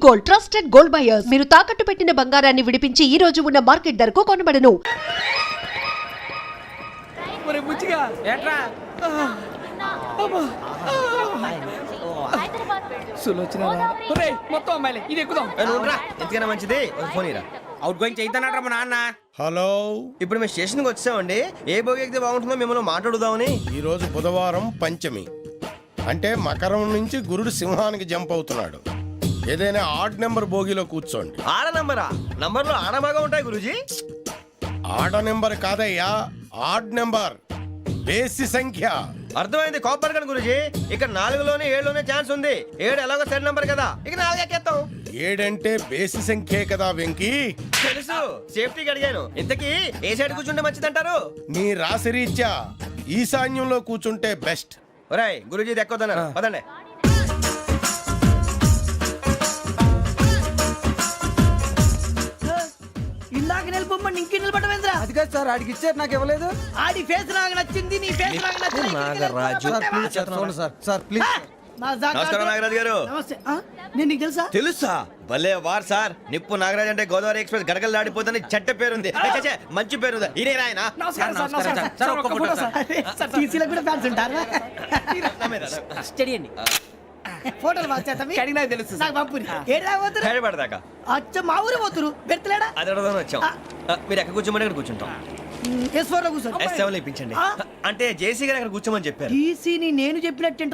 Gold, trusted gold buyers. మీరు తాకట్టు పెట్టిన బంగారాన్ని విడిపించి ఈ రోజు ఉన్న మార్కెట్ ధరకు కొనబడను. మొత్తం అమ్మాయిలే ఇది ఎక్కుదాం. ఎందుకైనా మంచిది ఫోన్ ఇరా. అవుట్ గోయింగ్ చేద్దానట్రా మా నాన్న. హలో, ఇప్పుడు మేము స్టేషన్కి వచ్చామండి. ఏ బోగి ఎక్కితే బాగుంటుందో మిమ్మల్ని మాట్లాడుదామని. ఈరోజు బుధవారం పంచమి, అంటే మకరం నుంచి గురుడు సింహానికి జంప్ అవుతున్నాడు. ఏదైనా ఆడ్ నెంబర్ బోగిలో కూర్చోండి. ఆడ నంబరా? నంబర్లో ఆడ బాగా ఉంటాయి గురూజీ. ఆడ నెంబర్ కాదయ్యా, ఆడ్ నెంబర్, బేసి సంఖ్య. అర్థమైంది కాపర్ కానీ గురూజీ. ఇక్కడ 4లోనే 7లోనే ఛాన్స్ ఉంది. 7 ఎలాగో సెడ్ నంబర్ కదా, ఇక 4 ఎక్కేస్తాం. 7 అంటే బేసి సంఖ్యే కదా వెంకీ. తెలుసు, సేఫ్టీకి అడిగాను. ఇంతకీ ఏ సైడ్ కూర్చుంటే మంచిదంటారు? నీ రాశి రీత్యా ఈశాన్యంలో కూర్చుంటే బెస్ట్. ఒరాయ్ గురూజీ దెక్కొద్దన్నారు, పదండి. ఇందాక నిలబొమ్మని ఇంకే నిలబడమేంద్రా? అది కాదు సార్, ఆడికి ఇచ్చారు నాకు ఇవ్వలేదు. ఆడి ఫేస్ నాకు నచ్చింది, నీ ఫేస్ నాకు నచ్చింది. నాగరాజు. Sir please. నమస్కారం నాగరాజు గారు. నమస్తే. నేను నీకు తెలుసా? తెలుసా? భలే వార్ సార్. నిప్పు నాగరాజ్ అంటే గోదావరి ఎక్స్ప్రెస్ గడగలు దాడిపోతుంది చెట్ట పేరుంది. మంచి పేరు. ఇదే ఆయన. నమస్కారం సార్. టీసీలో కూడా ఫ్యాన్స్ ఉంటారా? స్టడీ అండి. ఫోటోలు మార్చేస్తాం. నాకు తెలుసు. నాకు పంపుని. ఏడా పోతురు? హైదరాబాద్ అచ్చ మా ఊరు పోతురు. పెడతలేడా? అది అడగదామని వచ్చాం. మీరు ఎక్కడ కూర్చోమని అక్కడ కూర్చుంటాం. S4 లో కూర్చోండి. S7 ఇప్పించండి. అంటే జేసీ గారు అక్కడ కూర్చోమని చెప్పారు. టీసీని నేను చెప్పినట్టు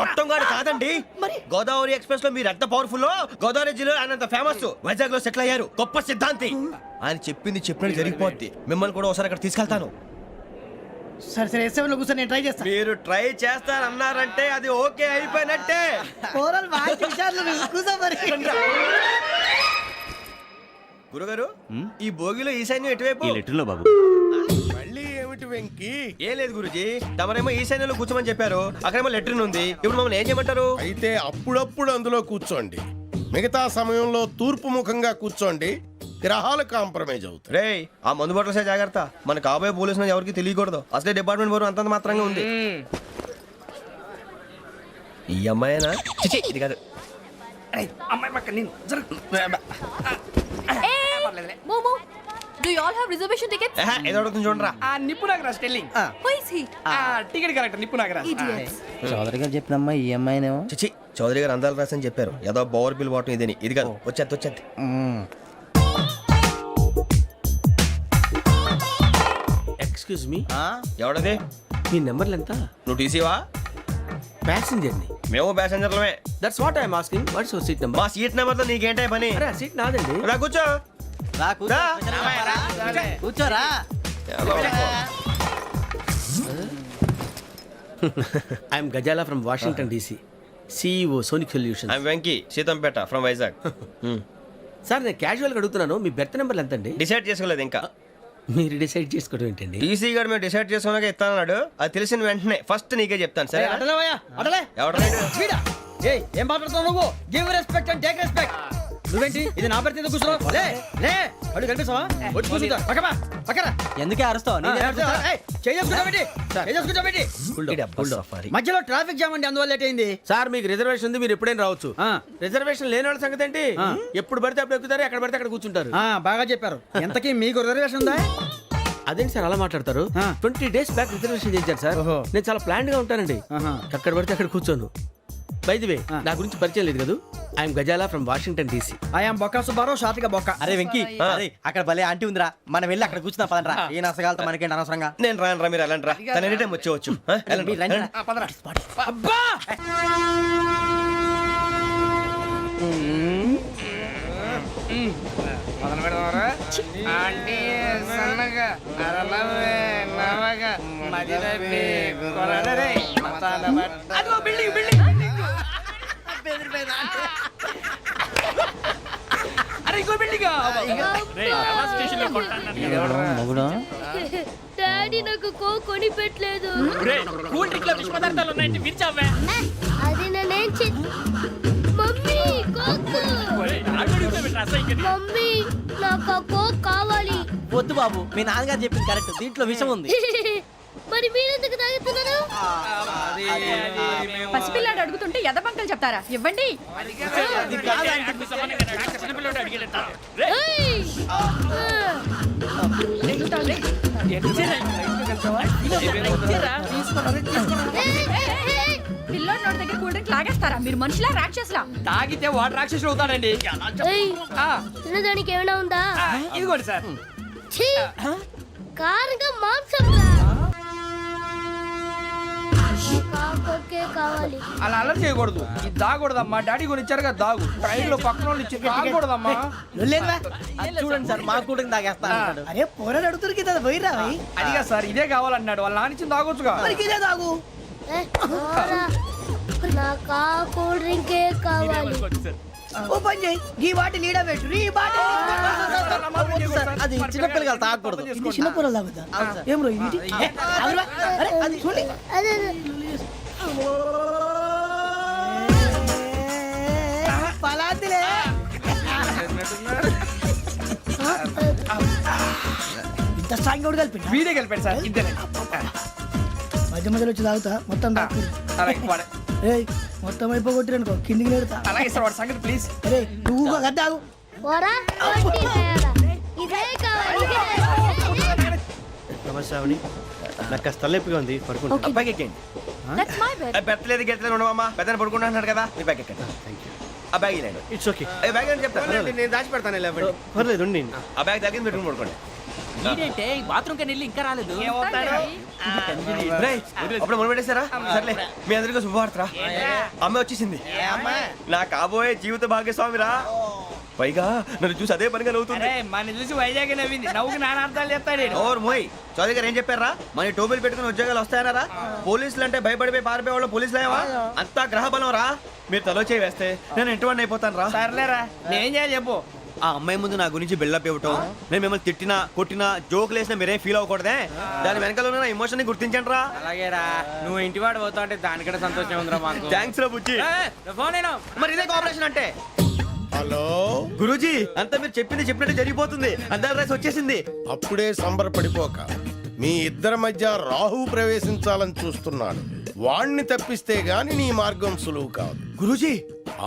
గొట్టంగాడు కాదండి. మరి గోదావరి ఎక్స్ప్రెస్ లో మీరు ఎంత పవర్ఫుల్, గోదావరి జిల్లా ఆయన ఫేమస్, వైజాగ్ లో సెటిల్ అయ్యారు, గొప్ప సిద్ధాంతి. ఆయన చెప్పింది చెప్పినట్టు జరిగిపోద్ది. మిమ్మల్ని కూడా ఒకసారి అక్కడ తీసుకెళ్తాను. సరే S7 లో కూర్చొని నేను ట్రై చేస్తాను. మీరు ట్రై చేస్తారన్నారంటే అది ఓకే అయిపోయినట్టే. ఓవరాల్ బాగా విషయాలు కూర్చో మరి. గురుగారు, ఈ భోగిలో ఈశాన్యం ఎటువైపు? బాబు మళ్ళీ ఏమిటి వెంకీ? ఏం లేదు గురుజీ, తమరేమో ఈశాన్యంలో కూర్చోమని చెప్పారు. అక్కడేమో లెట్రిన్ ఉంది. ఇప్పుడు మమ్మల్ని ఏం చేయమంటారు? అయితే అప్పుడప్పుడు అందులో కూర్చోండి. మిగతా సమయంలో తూర్పు ముఖంగా కూర్చోండి. గ్రహాలు కాంప్రమైజ్ అవుతాయి. రే, ఆ మందు బాటలసే జాగ్రత్త. మన కాబోయే పోలీసులు ఎవరికి తెలియకూడదు. అసలే డిపార్ట్మెంట్ బోర్ అంతంత మాత్రంగా ఉంది. ఈ అమ్మాయినా? చిచి, ఇది కాదు. అమ్మాయి పక్క నేను Momo, do you all have reservation tickets? ఏదో అడుగుతుంది చూడరా. ఆ నిప్పు Nagaraj telling. Who is he? Ticket correct నిప్పు నాగరాజ్. Idiots. చౌదరి గారు చెప్పినమ్మా ఈ అమ్మాయినేమో. చిచి, చౌదరి గారు అందాలు రాసని చెప్పారు. ఏదో బోర్ బిల్ వాటం ఇదని. ఇది కాదు, వచ్చేది. Excuse me, ఎవడది? మీ నెంబర్లు ఎంత? నువ్వు టీసీవా? ప్యాసింజర్ ని. మేము ప్యాసెంజర్లమే. That's what I'm asking. What's your seat number? మా సీట్ నెంబర్ తో నీకేంటే పని? అరే సీట్ నాదండి. రా కూర్చో. రా. కూర్చోరా. I'm Ghazala from Washington DC, CEO Sonic Solutions. I'm Venky, Seethampeta from Vizag. Sir నేను క్యాజువల్గా అడుగుతున్నాను, మీ బెర్త్ నెంబర్లు ఎంత అండి? డిసైడ్ చేసుకోలేదు ఇంకా. మీరు డిసైడ్ చేసుకోవడం ఏంటండి? టీసీ గారు మేము డిసైడ్ చేసుకున్నాక ఇస్తానన్నాడు. అది తెలిసిన వెంటనే ఫస్ట్ నీకే చెప్తాను. సరే? ఏం మాట్లాడుతున్నావు నువ్వు? Give respect and take respect. నువ్వేంటి ఇది నా పరిస్థితి కూర్చున్నావు? లే లే, అడుగు కనిపిస్తావా? వచ్చి కూర్చుంటా. పక్కరా. ఎందుకే అరుస్తావు? మధ్యలో ట్రాఫిక్ జామ్ అండి, అందువల్ల లేట్ అయింది. సార్ మీకు రిజర్వేషన్ ఉంది, మీరు ఎప్పుడైనా రావచ్చు. రిజర్వేషన్ లేని వాళ్ళ సంగతి ఏంటి? ఎప్పుడు పడితే అప్పుడు ఎక్కుతారు, ఎక్కడ పడితే అక్కడ కూర్చుంటారు. బాగా చెప్పారు. ఎంతకీ మీకు రిజర్వేషన్ ఉందా? అదేంటి సార్ అలా మాట్లాడతారు? 20 days బ్యాక్ రిజర్వేషన్ చేశారు సార్. నేను చాలా ప్లాన్డ్ గా ఉంటానండి. అక్కడ పడితే అక్కడ కూర్చోను. బై ది వే, నా గురించి పరిచయం లేదు కదా. I'm Ghazala from Washington DC. I'm Bokka Subbarao, షార్ట్గా బొక్క. అరే వెంకీ, అక్కడ భలే ఆంటీ ఉందిరా, మనం వెళ్ళి అక్కడ కూర్చున్నా పదనరా. ఏ నసగాలతో మనకేంటి అనవసరంగా. నేను రాను, మీరు ఎలాంటి రా. తన ఎనీ టైం వచ్చేవచ్చు. అబ్బా మొదలు పెడదామరా? ఆంటీ సన్నగా అరలవే నవగా మదిరపి కొరడరే మతాల బట్ట. అదిగో బిల్డింగ్ బిల్డింగ్. అరే ఇంకో బిల్డింగ్. డాడీ నాకు కోక్ కొని పెట్టలేదు. కూల్ డ్రింక్ లో విష పదార్థాలు ఉన్నాయంటే విరిచావే. అది నేనేం మమ్మీ కోక్. మమ్మీ నాకు కోక్ కావాలి. వద్దు బాబు, మీ నాన్నగారు చెప్పింది కరెక్ట్, దీంట్లో విషయం ఉంది. మరి మీరెందుకు తాగుతున్నారు? పసిపిల్లాడు అడుగుతుంటే ఎదబంకలు చెప్తారా? ఇవ్వండి. చిన్నపిల్లడు అడిగేట ఏయ్! పిల్లోడి నోటి దగ్గర కూల్ డ్రింక్ లాగేస్తారా? మీరు మనుషులా రాక్షసులా? తాగితే వాడు రాక్షసుడు అవుతాడండి. ఏయ్! తినడానికి ఏమైనా ఉందా? ఇదిగోండి సార్. ఛీ! కారంగా మాంసం రా. కాకొక్కే కావాలి. అలా అల్లరి చేయకూడదు. ఇది దాగకూడదమ్మా. డాడీ కొని ఇచ్చారు కదా దాగు. ట్రైన్ లో పక్కన వాళ్ళు ఇచ్చి తాగకూడదమ్మా. చూడండి సార్ మా కూడా తాగేస్తా అన్నాడు. అరే పోరాడు అడుగుతారు కదా పోయిరా అదిగా సార్ ఇదే కావాలన్నాడు. వాళ్ళ నానిచ్చింది తాగొచ్చుగా. ఇదే తాగు. ఏ, పోరా. నాకు ఆ కూల్ డ్రింకే కావాలి. ఓ పని చేయి ఈ బాటి లీడ పెట్టు ఈ బాటి అది చిన్నపిల్లలు తాగకూడదు. చిన్న పొరలు తాగుతా ఏం రో ఇది అరే అది చూడండి అదే పలాతిలే ఇంత స్ట్రాంగ్ కూడా కలిపి వీడే గెలిపాడు సార్. ఇద్దరే. మధ్య మధ్యలో వచ్చి తాగుతా మొత్తం తాగు అలాగే వాడు- ఏయ్ మొత్తం అయిపోగొట్టిరు అనుకో కిందికి నేడుతా అలాగే సార్ వాడు సంగతి ప్లీజ్. అరే నువ్వు గద్ద తాగు పోరా. వడ్డీ తేడా. ఇదే కావాలి. ఇదే. నమస్కారం. నాకు కాస్త తలెప్పిగా ఉంది పడుకుంటా. అబ్బాయికి ఎక్కండి. That's my bed. పెట్టలేదు గెట్టలేదు ఉండవమ్మా. పెద్దని పడుకుంటున్నాడు కదా మీ బ్యాగ్ ఎక్కండి. ఆ బ్యాగ్ ఇలాండి. It's okay. బ్యాగ్ అని చెప్తాను నేను దాచి పెడతాను. పర్లేదు ఉండి. ఆ బ్యాగ్ తగ్గింది పెట్టుకుని పడుకోండి. ఏంటంటే బాత్రూమ్ కని వెళ్ళి ఇంకా రాలేదు. రేయ్, అప్పుడు మొదలు పెట్టేశారా? సర్లే మీ అందరికీ శుభవార్తరా. అమ్మ వచ్చేసింది. నా కాబోయే జీవిత భాగ్యస్వామిరా. పైగా నన్ను చూసి అదే పనిగా నవ్వుతుంది. మన చూసి వైజాగ్ నవ్వింది. నవ్వుకి నాన్న అర్థాలు చెప్తాడు. ఓర్ మోయ్ చౌదరి గారు ఏం చెప్పారా? మన టోబీలు పెట్టుకుని ఉద్యోగాలు వస్తాయనరా? పోలీసులు అంటే భయపడిపోయి పారిపోయే వాళ్ళు పోలీసులేవా? అంతా గ్రహ బలం రా. మీరు తలో చేయి వేస్తే నేను ఇంటివాడిని అయిపోతాను రా. సర్లేరా నేం చేయాలి చెప్పు. ఆ అమ్మాయి ముందు నా గురించి బిల్డప్ ఇవ్వటం, నేను మిమ్మల్ని తిట్టినా కొట్టినా జోకులు వేసినా మీరేం ఫీల్ అవ్వకూడదే. దాని వెనకాల ఉన్న ఎమోషన్ ని గుర్తించండి రా. అలాగేరా నువ్వు ఇంటివాడు పోతా అంటే దానికంటే సంతోషం ఉందిరా మాకు. థ్యాంక్స్ రా బుజ్జి. ఫోన్ అయినా మరి ఇదే కోఆపరేషన్ అంటే. హలో గురూజీ అంతా మీరు చెప్పింది చెప్పినట్టు జరిగిపోతుంది. అందరి రైస్ వచ్చేసింది. అప్పుడే సంబరపడిపోక మీ ఇద్దరి మధ్య రాహు ప్రవేశించాలని చూస్తున్నాడు. వాణ్ణి తప్పిస్తే గాని నీ మార్గం సులువు కాదు. గురూజీ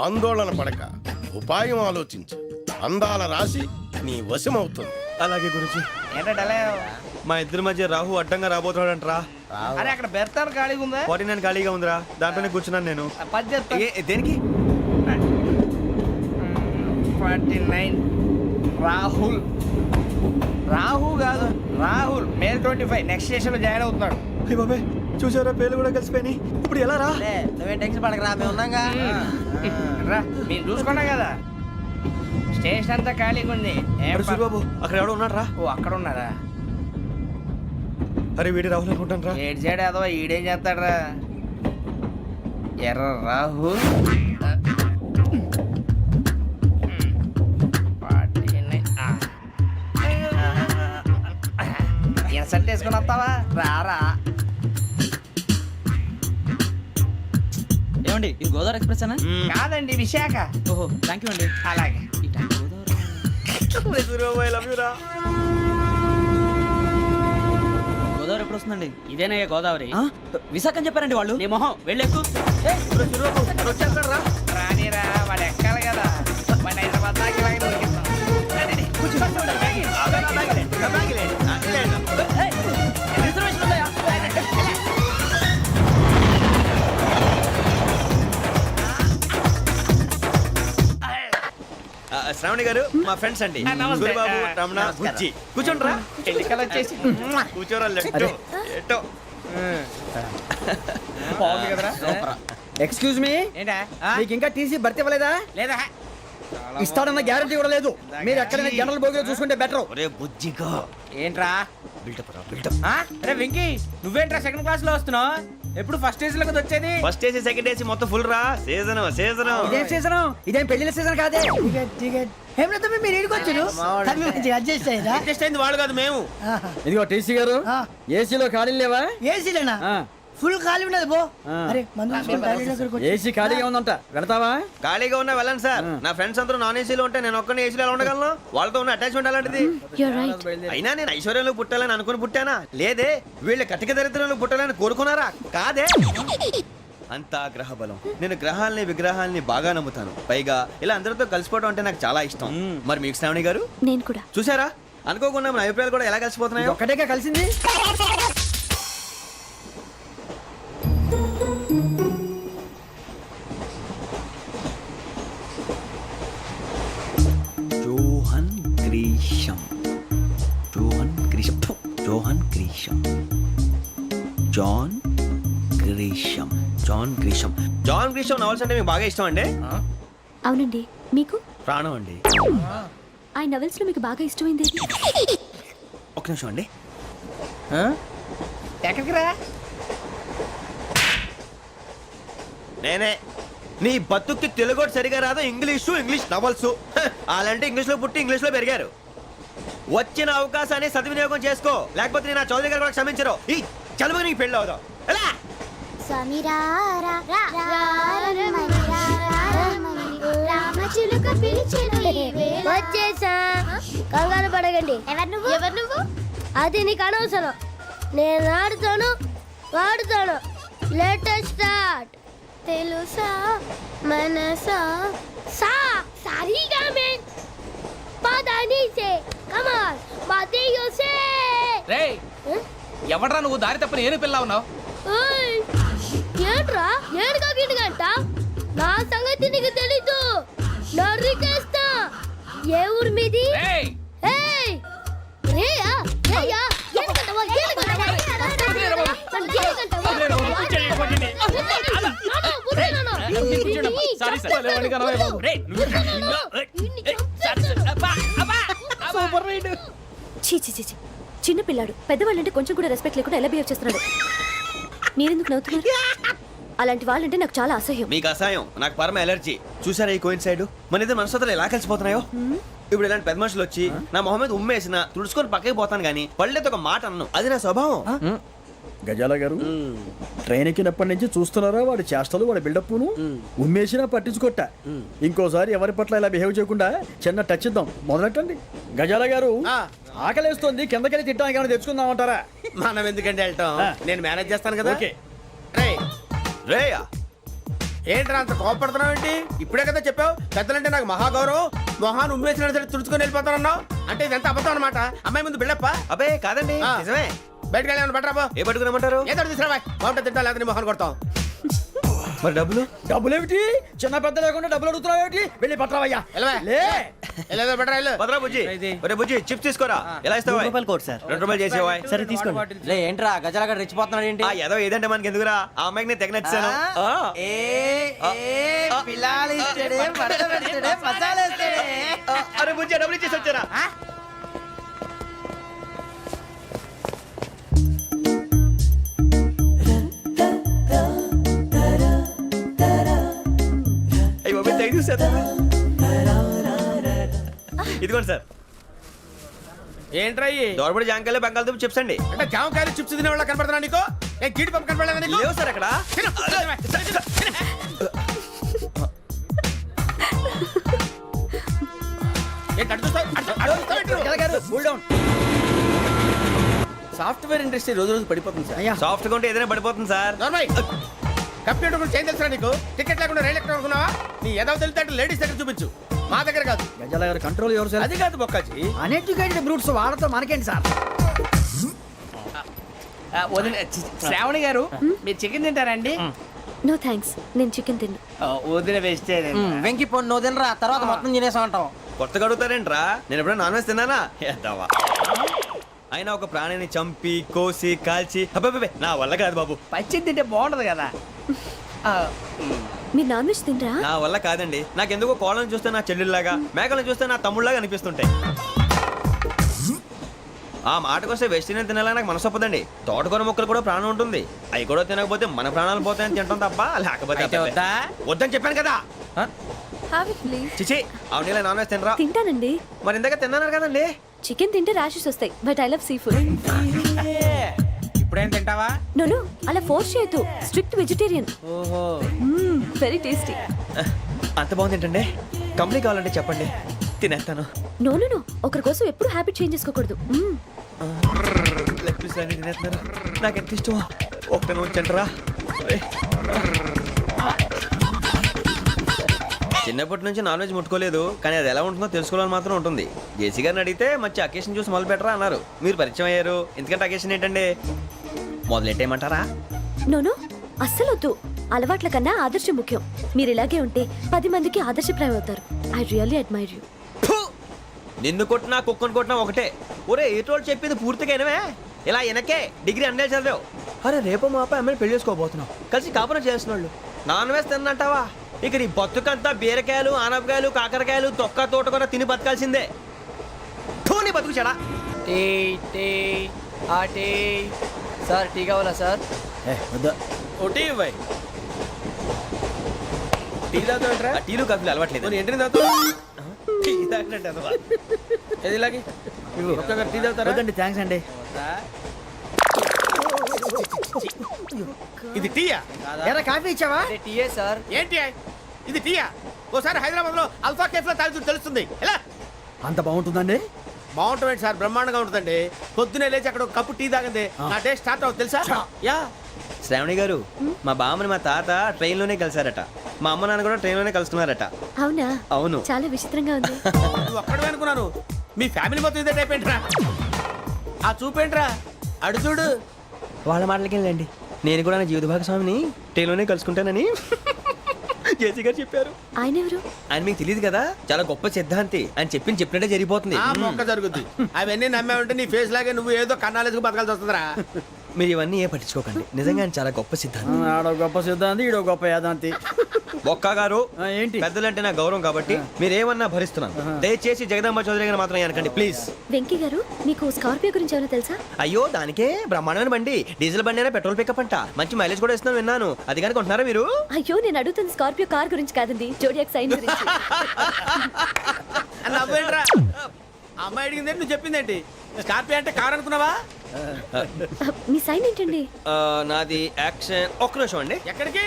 ఆందోళన పడక ఉపాయం ఆలోచించు. అందాల రాశి నీ వశమవుతుంది. అలాగే గురూజీ. ఏంటంటే మా ఇద్దరి మధ్య రాహు అడ్డంగా రాబోతున్నాడంట్రా. అరే అక్కడ బెర్తాను ఖాళీగా ఉందా? 49 ఖాళీగా ఉందిరా. దాంట్లోనే కూర్చున్నాను నేను. పది చెప్తా. దేనికి? 49 రాహుల్. రాహు కాదు రాహుల్. మే 25 నెక్స్ట్ స్టేషన్ లో జాయిన్ అవుతున్నాడు. అయ్య బాబాయ్ చూసారా పేర్లు కూడా కలిసిపోయినాయి. ఇప్పుడు ఎలా రా? నువ్వేం టెన్షన్ పడకరా మేము ఉన్నాగా. రా మీరు చూసుకున్నా కదా స్టేషన్ అంతా ఖాళీగా ఉంది. ఏం బాబు అక్కడ ఎవడో ఉన్నాడు రా. ఓ అక్కడ ఉన్నారా? అరే వీడి రాహుల్ అనుకుంటాను రా. ఏడు సైడ్ ఏదో ఈడేం చేస్తాడరా? ఎర్ర రాహు ఇన్సర్ట్ వేసుకుని వస్తావా? రారా. ఏమండి ఇది గోదావరి ఎక్స్ప్రెస్ అనా? కాదండి విశాఖ. ఓహో థ్యాంక్ యూ అండి. అలాగే గోదావరి ఎప్పుడు వస్తుందండి? ఇదేనయ్య గోదావరి. విశాఖ అని చెప్పారండి వాళ్ళు. నీ మొహం వెళ్ళెక్కు. రానిరా వాడు ఎక్కాలి కదా. మన హైదరాబాద్ దాకా ఇలాగే దొరికిస్తాం. శ్రావణి గారు మా ఫ్రెండ్స్ అండి. నమస్తే. గురుబాబు రమణ బుజ్జి. కూర్చోండి రా. ఎన్నికలు వచ్చేసి కూర్చోరా. లెట్టో ఎట్టో. బాగుంది కదరా. ఎక్స్క్యూజ్ మీ ఏంటా? మీకు ఇంకా టీసీ భర్తీ ఇవ్వలేదా? లేదా ఇస్తాడన్న గ్యారంటీ కూడా లేదు. మీరు ఎక్కడైనా జనరల్ బోగిలో చూసుకుంటే బెటర్. ఒరే బుజ్జిగా ఏంట్రా? బిల్డప్ రా బిల్డప్. అరే వెంకీ నువ్వేంట్రా సెకండ్ క్లాస్ లో వస్తున్నావు? ఎప్పుడు ఫస్ట్ ఏజ్ లో కదా వచ్చేది? ఫస్ట్ ఏసీ సెకండ్ ఏసీ మొత్తం ఫుల్ రా. Season season. ఇదేం సీజన్? ఇదేం పెళ్లిన సీజన్ కాదే. ఏం లేదు మీరు ఇంటికి వచ్చారు అడ్జస్ట్ అయ్యారా? అడ్జస్ట్ అయింది వాళ్ళు కాదు మేము. ఇదిగో టీసీ గారు ఏసీలో ఖాళీ లేవా? ఏసీలేనా? ఫుల్ ఖాళీ ఉన్నది బో ఏసీ ఖాళీగా ఉందంట వెళతావా? ఖాళీగా ఉన్నా వెళ్ళండి సార్. నా ఫ్రెండ్స్ అందరూ నాన్ ఏసీలో ఉంటే నేను ఒక్కనే ఏసీలో ఎలా ఉండగలను? వాళ్ళతో ఉన్న అటాచ్మెంట్ అలాంటిది. You're right. అయినా నేను ఐశ్వర్యంలో పుట్టాలని అనుకుని పుట్టానా? లేదే. వీళ్ళ కటిక దరిద్రంలో పుట్టాలని కోరుకున్నారా? కాదే. అంతా గ్రహ బలం. నేను గ్రహాలని విగ్రహాలని బాగా నమ్ముతాను. పైగా ఇలా అందరితో కలిసిపోవడం అంటే నాకు చాలా ఇష్టం. మరి మీకు శ్రావణి గారు నేను కూడా. చూసారా? అనుకోకుండా మన అభిప్రాయాలు కూడా ఎలా కలిసిపోతున్నాయో. ఒక్కటేగా కలిసింది. Johan Grisham. Johan Grisham. ఫు, Johan Grisham. John Grisham. John Grisham. John Grisham novels అంటే మీకు బాగా ఇష్టం అండి? అవునండి. మీకు? ప్రాణం అండి. ఆ నవెల్స్ లో మీకు బాగా ఇష్టమైంది ఏది? ఒక నిమిషం అండి. ఎక్కడికి రా? నేనే. నీ బతుక్కి తెలుగు సరిగా రాదు. English novels. అలాంటి ఇంగ్లీష్లో పుట్టి ఇంగ్లీష్లో పెరిగారు. వచ్చిన అవకాశాన్ని సద్వినియోగం చేసుకో, లేకపోతే నేను ఆ చౌదరి గారు కూడా క్షమించరు. ఈ చదువు నీకు పెళ్ళి అవుదాం. ఎలా? వచ్చేసా, కంగారు పడకండి. ఎవరు నువ్వు? అది నీకు అనవసరం. నేను ఆడుతాను, వాడుతాను. Latest start. తెలుసా మనసా సా సారీగా మే పదని సే కమాన్ మాదేయో సే. రేయ్, ఎవడ్రా నువ్వు? దారి తప్పని ఏను పిల్ల ఉన్నావు? ఓయ్ ఏంట్రా ఏడుగా గిడుగంట? నా సంగతి నీకు తెలీదు. నరికేస్తా. ఏ ఊరు మీది? రేయ్, ఏయ్ రేయా రేయా ఏడుగంటవా ఏడుగంటవా చీ చీ చీ చీ. చిన్న పిల్లాడు. పెద్దవాళ్ళంటే కొంచెం కూడా రెస్పెక్ట్ లేకుండా ఎలా బిహేవ్ చేస్తున్నాడు. మీరెందుకు నవ్వుతున్నారు? అలాంటి వాళ్ళంటే నాకు చాలా అసహ్యం. మీకు అసహాయం, నాకు పరమ ఎలర్జీ. చూసారా ఈ కోయిన్ సైడ్? మన ఇద్దరు మనస్తత్వాలు ఎలా కలిసిపోతున్నాయో. ఇప్పుడు ఇలాంటి పెద్ద మనుషులు వచ్చి నా మొహం మీద ఉమ్మేసిన తుడుచుకొని పక్కకి పోతాను కానీ పళ్ళేతో ఒక మాట అన్ను. అది నా స్వభావం. గజాల గారు ట్రైన్ ఎక్కినప్పటి నుంచి చూస్తున్నారా వాడి చేష్టలు, వాడి బిల్డప్ను? ఉమ్మేసినా పట్టించుకోట. ఇంకోసారి ఎవరి పట్ల ఇలా బిహేవ్ చేయకుండా చిన్న టచ్ ఇద్దాం. మొదలెట్టండి. గజాల గారు ఆకలేస్తోంది, కిందకెళ్ళి తిట్టడానికి ఏమైనా తెచ్చుకుందామంటారా? మనం ఎందుకంటే వెళ్తాం, నేను మేనేజ్ చేస్తాను కదా. ఓకే. రేయా, ఏంట్రా అంత కోపడుతున్నావు ఏంటి? ఇప్పుడే కదా చెప్పావు పెద్దలంటే నాకు మహాగౌరవం, మొహాన్ని ఉమ్మేసిన సరే తుడుచుకొని వెళ్ళిపోతానన్నావు. అంటే ఇదంతా అబద్ధం అనమాట. అమ్మాయి ముందు బిల్డప్ప. అబ్బే కాదండి, నిజమే. బయటకు వెళ్ళి బట్రాబో. ఏ పట్టుకురమ్మంటారు? ఏదో తీసుకురా బాగుంటుంది. తింటా లేదా మొహాన్ని కొడతాం. మరి డబ్బులు? డబ్బులేమిటి? చిన్న పెద్ద లేకుండా డబ్బులు అడుగుతున్నావు ఏమిటి? వెళ్ళి పట్టరావయ్యా. వెళ్ళేదో బట్రా వెళ్ళు. భద్రా బుజ్జి, ఒరే బుజ్జి చిప్స్ తీసుకోరా. ఎలా ఇస్తావా? Court sir. 2 రూపాయలు చేసేవా? సరే తీసుకోండి. లే ఏంట్రా గజాల గారు రెచ్చిపోతున్నాడు ఏంటి? ఆ ఏదో ఏదంటే మనకి ఎందుకురా? ఆ అమ్మాయికి నేను తెగ నచ్చాను. అరే బుజ్జి డబ్బులు ఇచ్చేసి వచ్చారా? ఇదిగోండి సార్. ఏంట్రా దోరబడి జాంకాయలు బంగాళదుంప చిప్స్ అండి. అంటే జామకాయలు చిప్స్ తినే వాళ్ళ కనపడుతున్నా నీకు? ఏ గీడి పంపు కనపడలేదా నీకు? లేవు సార్ అక్కడ. సాఫ్ట్వేర్ ఇండస్ట్రీ రోజు రోజు పడిపోతుంది సార్. సాఫ్ట్ గా ఉంటే ఏదైనా పడిపోతుంది సార్. కంప్యూటర్ గురించి ఏం తెలుసా నీకు? టికెట్ లేకుండా రైలు ఎక్కడ అనుకున్నావా? నీ ఏదో తెలితే లేడీస్ దగ్గర చూపించు, మా దగ్గర కాదు. గజాల గారు కంట్రోల్ ఎవరు సార్? అది కాదు బొక్కాజీ. అన్ఎడ్యుకేటెడ్ బ్రూట్స్ వాళ్ళతో మనకేంటి సార్? శ్రావణి గారు, మీరు చికెన్ తింటారండి? నో థ్యాంక్స్, నేను చికెన్ తిన్నా. వదిన వేస్తే వెంకి పొన్ను నువ్వు తినరా, తర్వాత మొత్తం తినేసా ఉంటాం. కొత్తగా అడుగుతారేంట్రా? నేను ఎప్పుడైనా నాన్ వెజ్ తిన్నానా? ఎద్దావా. అయినా ఒక ప్రాణిని చంపి కోసి కాల్చి అబ్బబ్బే నా వల్ల కాదు బాబు. పచ్చి తింటే బాగుంటది కదా. మీరు నాన్ వెజ్ తినరా? నా వల్ల కాదండి. నాకెందుకో కోళ్ళని చూస్తే నా చెల్లెళ్ళలాగా, మేకలను చూస్తే నా తమ్ముళ్ళలాగా అనిపిస్తుంటాయి. ఆ మాటకొస్తే వెస్టిరియన్ తినాలని నాకు మనసు ఒప్పదండి. తోటకూర మొక్కలు కూడా ప్రాణం ఉంటుంది. అవి కూడా తినకపోతే మన ప్రాణాలు పోతాయని తింటాం తప్ప లేకపోతే వద్దని చెప్పాను కదా. చిచి అవునీ నాన్ వెజ్ తినరా? తింటానండి. మరి ఇందాక తిన్నాను కదండి. చికెన్ తింటే ర్యాషెస్ వస్తాయి, but I love sea food. ఎప్పుడైనా తింటావా? నోను అలా ఫోర్స్ చేయొద్దు. Strict vegetarian. ఓహో. Very tasty. అంత బాగుంది ఏంటంటే కంప్లీట్ కావాలంటే చెప్పండి, తినేస్తాను. నో నో నో, ఒకరి కోసం ఎప్పుడు హ్యాబిట్ చేంజ్ చేసుకోకూడదు. లెగ్ పీస్ అన్ని తినేస్తున్నారు. నాకు ఎంత ఇష్టమా, ఒక్క ఉంచండిరా. చిన్నప్పటి నుంచి నాన్ వెజ్ ముట్టుకోలేదు, కానీ అది ఎలా ఉంటుందో తెలుసుకోవాలని మాత్రం ఉంటుంది. జేసీ గారిని అడిగితే మంచి అకేషన్ చూసి మొదలు పెట్టరా అన్నారు. మీరు పరిచయం అయ్యారు, ఎందుకంటే అకేషన్ ఏంటండి మొదలెట్టేయమంటారా? నోను అస్సలు వద్దు. అలవాట్ల కన్నా ఆదర్శం ముఖ్యం. మీరు ఇలాగే ఉంటే 10 మందికి ఆదర్శప్రాయం అవుతారు. I really admire you. నిన్ను కొట్టినా కుక్కను కొట్టినా ఒకటే. ఒరే ఏటోళ్ళు చెప్పింది పూర్తిగా వినవే. ఇలా వెనకే డిగ్రీ అన్నే చదివావు. అరే రేపు మా అబ్బాయి అమ్మని పెళ్లి చేసుకోబోతున్నావు, కలిసి కాపురం చేస్తున్నాళ్ళు. Non veg తిన్నంటావా? ఇక నీ బతుకంతా బీరకాయలు, ఆనపకాయలు, కాకరకాయలు, తొక్క తోట కూడా తిని బతకాల్సిందే. నీ బతుకు చెడా. టీ టీ ఆ టీ సార్, టీ కావాలా సార్? వద్దా. ఒకటి ఇవ్వాయి. టీ తాగుతావేంట్రా? టీలు కాఫీలు అలవాట్లేదు. ఏంటి తాగుతావు? టీ తాగినట్టు అదవా. ఏది ఇలాగే ఒక్కగారు టీ తాగుతారా? వద్దండి, థ్యాంక్స్ అండి. ఇది టీయా? ఎరా కాఫీ ఇచ్చావా? టీయే సార్. ఏంటి ఇది టీయా? ఓసారి హైదరాబాద్ లో అల్ఫా కేఫ్ లో తాగుతూ తెలుస్తుంది. ఎలా అంత బాగుంటుందండి? బాగుంటుంది సార్, బ్రహ్మాండంగా ఉంటుందండి. పొద్దునే లేచి అక్కడ ఒక కప్పు టీ తాగింది నా డే స్టార్ట్ అవుతుంది తెలుసా? యా. శ్రావణి గారు, మా బామ్మని మా తాత ట్రైన్ లోనే కలిసారట. మా అమ్మ నాన్న కూడా ట్రైన్ లోనే కలుస్తున్నారట. అవునా? అవును. చాలా విచిత్రంగా ఉంది. నువ్వు ఒక్కడే అనుకున్నాను, మీ ఫ్యామిలీ మొత్తం ఇదే టైప్ ఏంట్రా? ఆ చూపేంట్రా, అడు చూడు. వాళ్ళ మాటలకి వెళ్ళండి. నేను కూడా నా జీవిత భాగస్వామిని ట్రైన్ లోనే కలుసుకుంటానని జేసీ గారు చెప్పారు. ఆయన ఎవరు? ఆయన మీకు తెలియదు కదా, చాలా గొప్ప సిద్ధాంతి అని చెప్పినట్టే జరిగిపోతుంది. ఆ మొక్క జరుగుద్ది. అవన్నీ నమ్మే ఉంటే నీ ఫేస్ లాగే నువ్వు ఏదో కన్నాలేసుకు బతకాల్సి వస్తుందిరా. మీరు ఇవన్నీ ఏ పట్టించుకోకండి, నిజంగా ఆయన చాలా గొప్ప సిద్ధాంతి. ఆడో గొప్ప సిద్ధాంతి, ఈడో గొప్ప యాదాంతి. ఒక్క గారు, ఏంటి? పెద్దలంటే నా గౌరవం కాబట్టి మీరేమన్నా భరిస్తున్నాను. దయచేసి జగదాంబ చౌదరి గారు మాత్రం అనకండి ప్లీజ్. వెంకీ గారు, మీకు స్కార్పియో గురించి ఏమైనా తెలుసా? అయ్యో దానికే బ్రహ్మాండమైన బండి, డీజిల్ బండి అయినా పెట్రోల్ పికప్ అంట, మంచి మైలేజ్ కూడా ఇస్తున్నాను విన్నాను. అది కానీ కొంటున్నారా మీరు? అయ్యో నేను అడుగుతుంది స్కార్పియో కార్ గురించి కాదండి, జోడియాక్ సైన్ గురించి. నవ్వేంట్రా? అమ్మాయి అడిగింది నువ్వు చెప్పిందేంటి? స్కార్పియో అంటే కార్ అనుకున్నావా? మీ సైన్ ఏంటండి? నాది యాక్షన్. ఒక్క నిమిషం అండి. ఎక్కడికి?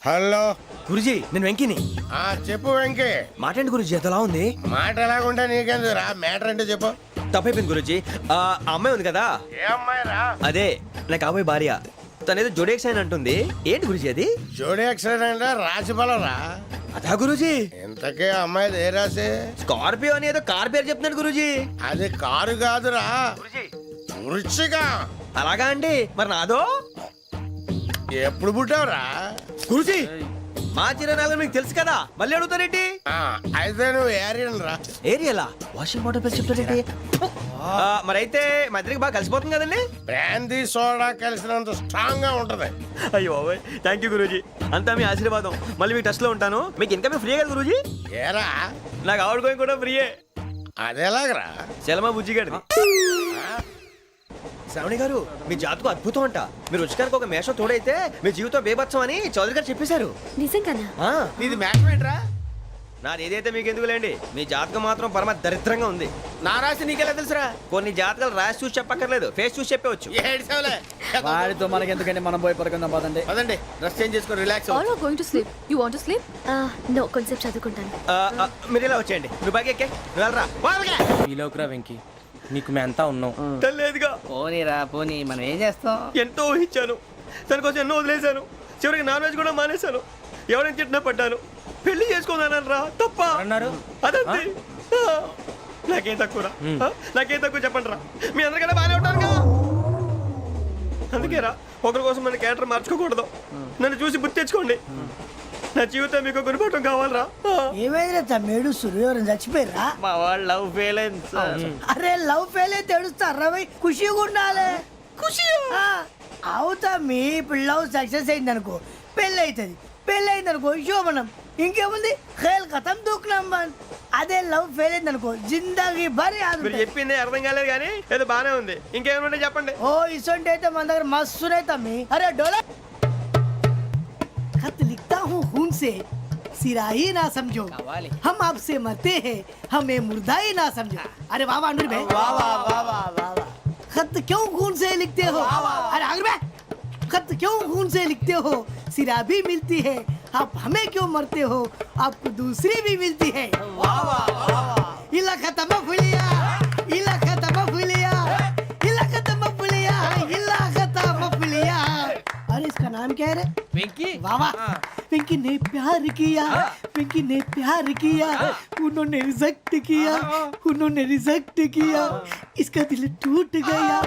హలో గురుజీ, నేను వెంకిని. చెప్పు వెంకీ. మాటండి గురుజీ, ఎంతలా ఉంది? మాట ఎలాగుంటా నీకెందుకు రా, మ్యాటర్ అంటే చెప్పు. తప్పైపోయింది గురుజీ. ఆ అమ్మాయి ఉంది కదా, ఏ అమ్మాయి రా? అదే నా కాబోయే భార్య. తనేదో జోడేక్స్ అని అంటుంది. ఏంటి గురుజీ అది? జోడి యాక్సిడెంట్ రాసి రా. అదా గురుజీ? ఇంతకే అమ్మాయి ఏ రాసి? స్కార్పియో అని ఏదో కార్ పేరు చెప్తున్నాడు గురుజీ. అది కారు కాదురా, వృచ్చిక. అలాగా అండి, మరి నాదో? ఎప్పుడు పుట్టావురా? గురుజీ మా చిరనాలు మీకు తెలుసు కదా, మళ్ళీ అడుగుతారేంటి? అయితే నువ్వు ఏరియన్ రా. ఏరియలా? వాషింగ్ వాటర్ పేరు చెప్తారేంటి? మరైతే మా ఇద్దరికి బాగా కలిసిపోతుంది కదండి. బ్రాందీ సోడా కలిసినంత స్ట్రాంగ్ గా ఉంటది. అయ్యో థ్యాంక్ యూ గురూజీ, అంతా మీ ఆశీర్వాదం. మళ్ళీ మీకు టచ్ లో ఉంటాను. మీకు ఇన్కమ్ ఫ్రీ కదా గురూజీ? ఏరా, నాకు ఆవిడ గోయింగ్ కూడా ఫ్రీయే. అదేలాగరా? చలమా బుజ్జి గారిది. శ్రావణి గారు, మీ జాతకు అద్భుతం అంట. మీరు రుచికారికి ఒక మేషం తోడైతే మీ జీవితం బేబత్సం అని చౌదరి గారు చెప్పేశారు. నిజంగానా? నీది మ్యాచ్ ఏంట్రా? నాది ఏదైతే మీకు ఎందుకులేండి, మీ జాతకం మాత్రం పరమ దరిద్రంగా ఉంది. నా రాసి నీకెలా తెలుసురా? కొన్ని జాతకాలు రాసి చూసి చెప్పక్కర్లేదు, ఫేస్ చూసి చెప్పవచ్చు. వాడితో మనకి ఎందుకంటే మనం పోయి పడుకుందాం పదండి. పదండి, డ్రెస్ చేంజ్ చేసుకొని relax. All are going to sleep. You want to sleep? No, కొంచెం చదువుకుంటాను. మీరు ఇలా వచ్చేయండి. నువ్వు బాగా ఎక్కే వెళ్ళరా. ఈలోకురా వెంకీ, నీకు మేమంతా ఉన్నాం. తెలియదుగా. పోనీరా పోనీ, మనం ఏం చేస్తాం? ఎంతో ఊహించాను, దానికోసం ఎన్నో వదిలేశాను. చివరికి నాన్ వెజ్ కూడా మానేశాను. ఎవరైనా తిట్టినా పడ్డాను. పెళ్లి చేసుకున్నాను రా, తప్ప అన్నారు. అదంతే. నాకేం తక్కువ, నాకేం తక్కువ చెప్పండి రా. మీ అందరికన్నా బాగానే ఉంటారు కదా. అందుకే రా, ఒకరి కోసం మన క్యారెక్టర్ మార్చుకోకూడదు. నన్ను చూసి గుర్తు తెచ్చుకోండి. నా జీవితం మీకు గురిపటం కావాలరా. ఏమైనా తమ్మేడు సూర్యవరం చచ్చిపోయిరా? మా వాళ్ళు లవ్ ఫెయిల్ అయింది సార్. అరే లవ్ ఫెయిల్ అయితే ఏడుస్తారా? ఖుషిగా ఉండాలి. ఖుషి అవుతా. మీ ఇప్పుడు లవ్ సక్సెస్ అయింది అనుకో, పెళ్ళి అవుతుంది. పెళ్ళి అయింది అనుకో శోభనం. ఇంకేముంది, ఖేల్ కథం దూకునాం బాన్. అదే లవ్ ఫెయిల్ అయింది అనుకో, జిందాగీ భారీ. మీరు చెప్పింది అర్థం కాలేదు కానీ ఏదో బానే ఉంది. ఇంకేమైనా చెప్పండి. ఓ ఇసొంటి అయితే మన దగ్గర మస్తునే తమ్మి. అరే డోలా खत लिखता हूँ खून से, सिरा ही ना समझो हम आपसे मरते हैं हमें मुर्दा ही ना समझो अरे वाह वाह अनुर भाई वाह वाह वाह वाह खत क्यों खून से लिखते हो अरे अनुर भाई खत क्यों खून से लिखते हो सिरा भी मिलती है आप हमें क्यों मरते हो आपको दूसरी भी मिलती है वाह वाह इला खत्म फुलिया इला खत्म फुलिया इला खत्म फुलिया इला खत्म फुलिया अरे इसका नाम क्या है रे వెంకీ वाह वाह पिंकी ने प्यार किया पिंकी ने प्यार किया उन्होंने रिजेक्ट किया उन्होंने रिजेक्ट किया इसका दिल टूट गया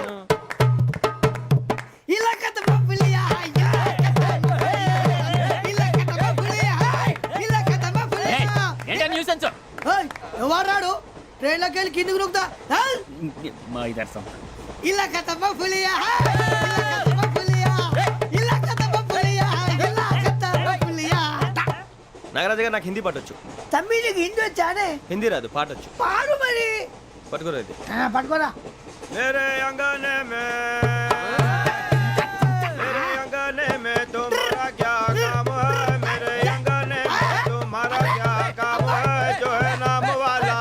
इलाका तो बबलिया इलाका तो बबलिया इलाका तो बबलिया ఏంటా న్యూసెన్స్ ఎవరాడు ట్రైన్ లోకి వెళ్ళి కిందికి నొక్కుతా మా ఇదర్సం ఇలాకా तो बबलिया इलाका तो बबलिया इलाका तो बबलिया इलाका तो बबलिया నాగరాజు గారు నాకు హిందీ పాటొచ్చు. తమ్మి నీకు హిందీ వచ్చానే హిందీ రాదు పాటొచ్చు. పాడు మరి పట్టుకోలేదు. పట్టుకోరా मेरे अंगने में तुम्हारा क्या काम है मेरे अंगने में तुम्हारा क्या काम है जो है नाम वाला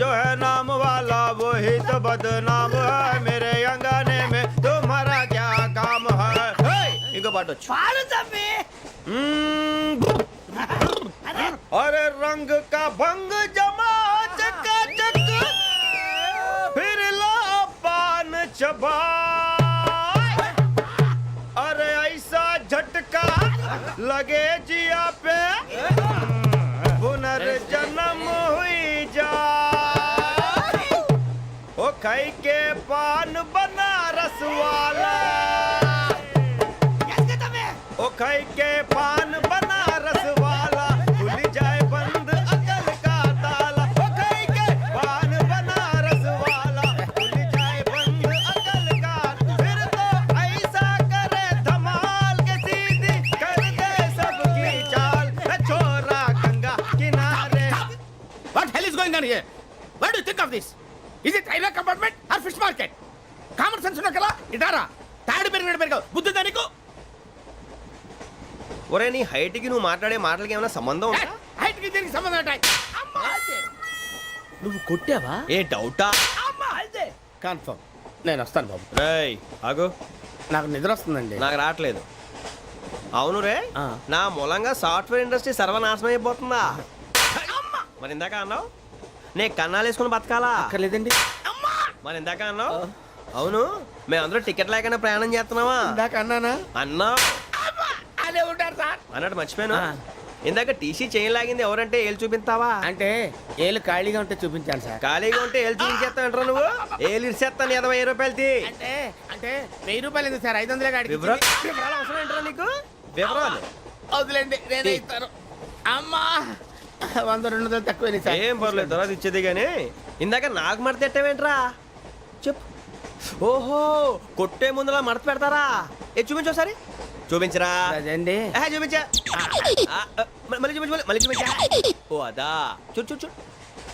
जो है नाम वाला वही तो बदनाम है मेरे अंगने में तुम्हारा क्या काम है इनको पाटो పాడు తమ్మి अरे रंग का भंग जमा चकाचक फिर ला पान चबा अरे ऐसा झटका लगे जिया पे पुनर्जन्म हुई जा ओ खाई के पान बनारस वाला ओ खाई के पान बनारस वाला खुल जाए बंद अकल का ताला ओ खाई के पान बनारस वाला खुल जाए बंद अकल का फिर तो ऐसा करे धमाल के सीधी कर दे सबकी चाल छोरा गंगा किनारे What hell is going on here? What do you think of this? Is it railway compartment or fish market? Common sense ఉన్న కదా ఇటారా తాడు పెరిగావు బుద్ధి దానికి ఒరే నీ హైట్ కి నువ్వు మాట్లాడే మాటలకి ఏమైనా సంబంధం ఉందా హైట్ కి దీనికి సంబంధం ఉంటాయి నువ్వు కొట్టావా? ఏ డౌటా కన్ఫర్మ్ నేను వస్తాను బాబు రేయ్ ఆగు నాకు నిద్ర వస్తుందండి నాకు రావట్లేదు అవును రే ఆ. నా మూలంగా సాఫ్ట్వేర్ ఇండస్ట్రీ సర్వనాశనం అయిపోతుందా మరి ఇందాక అన్నావు నే కన్నాలు వేసుకుని బతకాలా అక్కర్లేదండి. మరి ఇందాక అన్నావు అవును మేమందరూ టికెట్ లేకుండా ప్రయాణం చేస్తున్నావా ఇందాక అన్నానా అన్నావు అదే ఉంటారు సార్ అన్నట్టు మర్చిపోయాను ఆ. ఇందాక టీసీ చేయి లాగింది ఎవరంటే ఏళ్ళు చూపిస్తావా అంటే ఏళ్ళు ఖాళీగా ఉంటే చూపించాను సార్ ఖాళీగా ఉంటే ఏళ్ళు చూపించేస్తావు నువ్వు ఏళ్ళు ఇచ్చేస్తాను 20 రూపాయలు తీ అంటే అంటే 1000 రూపాయలు ఎందుకు సార్ 500 కాడికి వివరాలు అవసరం ఏంట్రా నీకు వివరాలు వదిలేండి నేనే ఇస్తాను అమ్మా 100-200 తక్కువ సార్ ఏం పర్లేదు తర్వాత ఇచ్చేది కానీ ఇందాక నాకు మడత ఎట్టవేంట్రా చెప్పు ఓహో కొట్టే ముందులా మడత పెడతారా ఏ చూపించు ఒకసారి చూపించరా అదండి చూపించా మళ్ళీ చూపించు మళ్ళీ చూపించా ఓ అదా చూడు చూడు చూడు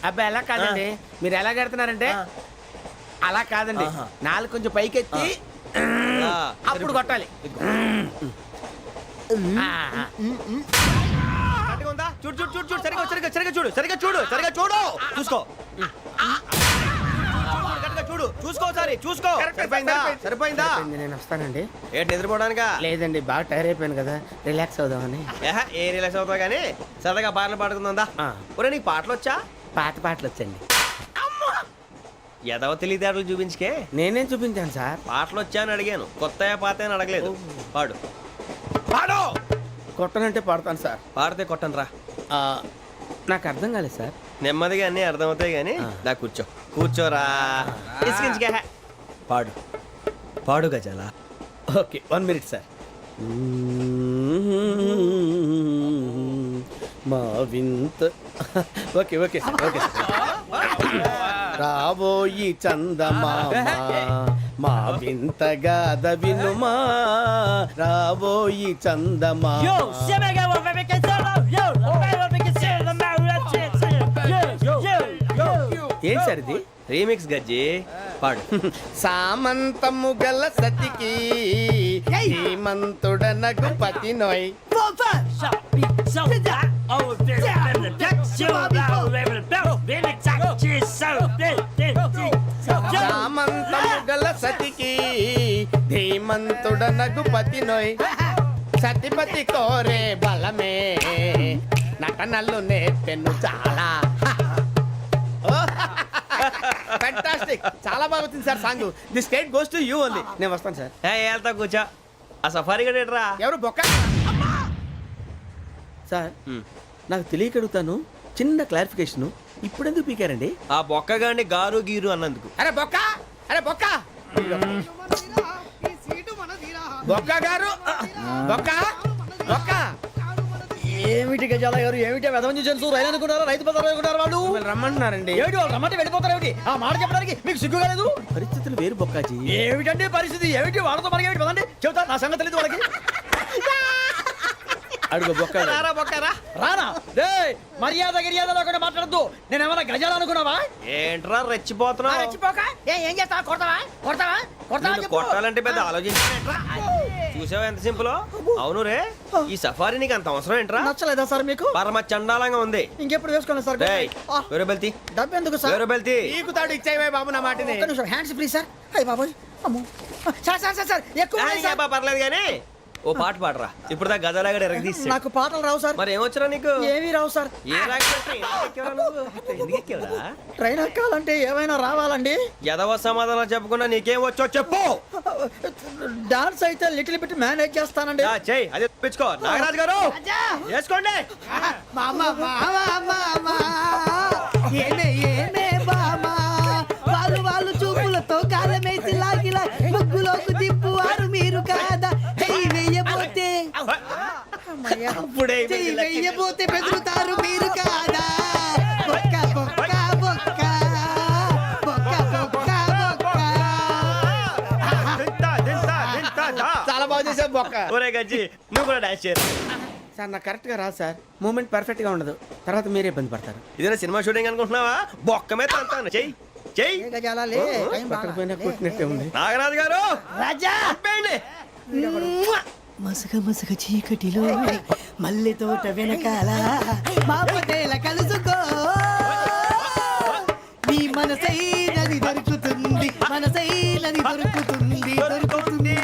అబ్బాయి ఎలా కాదండి మీరు ఎలా కడుతున్నారంటే అలా కాదండి నాలుగు కొంచెం పైకెత్తి ఆ, అప్పుడు కొట్టాలి కరెక్ట్గా ఉందా? చూడు చూడు చూడు చూడు సరిగా సరిగా సరిగా చూడు సరిగా చూడు సరిగా చూడు చూసుకో కరెక్ట్గా చూడు చూసుకో ఒకసారి చూసుకో సరిపోయిందా సరిపోయిందా నేను వస్తానండి ఏంటి నిద్రపోవడానికా లేదండి బాగా టైర్ అయిపోయాను కదా రిలాక్స్ అవుదామని ఏ రిలాక్స్ అవుతావు కానీ సరదాగా పాటలు పాడుకుందా ఆ. ఒరే నీకు పాటలు వచ్చా పాత పాటలు వచ్చండి ఎదవ తెలివితేటలు చూపించుకే నేనేం చూపించాను సార్ పాటలు వచ్చా అని అడిగాను కొత్త పాత అని అడగలేదు పాడు పాడు కొట్టనంటే పాడతాను సార్ పాడితే కొట్టను రా నాకు అర్థం కాలేదు సార్ నెమ్మదిగా అన్నీ అర్థమవుతాయి కానీ దా కూర్చో కూర్చోరా ఇసుకించుకే పాడు పాడు గజాల ఓకే 1 మినిట్ సార్ మా వింత okay okay sir okay sir రాబోయి చందమామ మా వింతగా వినుమా రాబోయి చందమామ ఏం సార్ ఇది రీమిక్స్ గజ్జి పాడు సామంతము గల సతికి ఈ ధీమంతుడనగు పతి నోయ్ సామంతము గల సతికి ధీమంతుడనగు పతి నోయ్ సతిపతి కోరే బలమే నటనలు నేర్పెను చాలా. ఫ్యాంటాస్టిక్, చాలా బాగా వచ్చింది sir song. The state goes to you only. నేను వస్తాను సార్. వెళ్తా కూర్చో. ఆ సఫారీ గడేట్రా ఎవరు బొక్క? సార్ నాకు తెలియక అడుగుతాను, చిన్న క్లారిఫికేషన్. ఇప్పుడెందుకు పీకారండి? ఆ బొక్క గాని గారు గీరు అన్నందుకు. అరే బొక్క, అరే బొక్క, బొక్క గారు, బొక్క బొక్క. ఏమిటి గజాల గారు, ఏమిటి వెదవం చూసాను రైలు అనుకున్నారా, రైతు బజార్ అనుకున్నారు వాళ్ళు? రమ్మంటున్నారండి. ఏమిటి వాళ్ళు రమ్మంటే వెళ్ళిపోతారు ఏమిటి? ఆ మాట చెప్పడానికి మీకు సిగ్గు కాలేదు? పరిస్థితులు వేరు బొక్కాజీ. ఏమిటండి పరిస్థితి, ఏమిటి వాళ్ళతో మనకి ఏమిటి పదండి చెబుతా, నా సంగతి తెలియదు వాళ్ళకి. అడుగు బొక్క. రారా బొక్కరా. రానా రే, మర్యాద గిర్యాద లేకుండా మాట్లాడద్దు. నేను ఏమన్నా గజాలు అనుకున్నావా? ఏంట్రా రెచ్చిపోతున్నావు? రెచ్చిపోక ఏం చేస్తావా? కొడతావా కొడతావా కొడతావా నిన్ను చెప్పు. కొట్టాలంటే పెద్ద ఆలోచించారా? చూసావా ఎంత సింపుల్. అవును రే, ఈ సఫారీ నీకు అంత అవసరం ఏంట్రా? నచ్చలేదా సార్ మీకు? పరమ చండాలంగా ఉంది. ఇంకెప్పుడు వేసుకోండి సార్. వేరే బెల్తి, డబ్బు ఎందుకు సార్? వేరే బెల్తి. నీకు తాడు ఇచ్చాయి బాబు నా మాటని. ఒక్క నిమిషం, హ్యాండ్స్ ఫ్రీ సార్. అయ్య బాబోయ్, అమ్మో. సార్ సార్ సార్ సార్ ఎక్కువ ఉన్నాయి సార్. పర్లేదు కానీ ఓ పాట పాడరా. ఇప్పుడు దా గదలాగడ ఎరగ తీసి. నాకు పాటలు రావు సార్. మరి ఏమొచ్చరా నీకు? ఏమీ రావు సార్. ఏ రాకపోతే ఎందుకు ఎక్కేవరా? ట్రైన్ ఎక్కాలంటే ఏమైనా రావాలండి. ఎదవ సమాధానం చెప్పకుండా నీకేం వచ్చో చెప్పు. డాన్స్ అయితే లిటిల్ బిట్ మేనేజ్ చేస్తానండి. చెయ్యి, అదే తెప్పించుకో. నాగరాజు గారు వేసుకోండి. మామ మామ మామ ఏనే ఏనే బామా, వాళ్ళు చూపులతో కాలమేసి లాగిలా ముగ్గులోకి తిప్పువారు మీరు కాదా? చెయ్యి వెయ్యబోతే అప్పుడే చెయ్యి వెయ్యబోతే బెదురుతారు మీరు కాదా? బొక్క బొక్క బొక్క బొక్క బొక్క బొక్క. చాలా బాగా చేసావు బొక్క. ఒరే గజ్జి, నువ్వు కూడా డాన్స్ చేయరు. సార్ నాకు కరెక్ట్ గా రాదు సార్. మూమెంట్ పర్ఫెక్ట్ గా ఉండదు, తర్వాత మీరే ఇబ్బంది పడతారు. ఇదేనా సినిమా షూటింగ్ అనుకుంటున్నావా? బొక్క మీద అంటాను. చెయ్యి చెయ్యి. ఏ గజాలాలే, టైం బాగా. పక్కన కొట్టినట్టే ఉంది. నాగరాజు గారు రాజా చంపేయండి. మసగ మసగ చీకటిలో మల్లె తోట వెనకాల మా పటేల కలుసుకో, నీ మనసైనది దొరుకుతుంది, మనసైనది దొరుకుతుంది దొరుకుతుంది.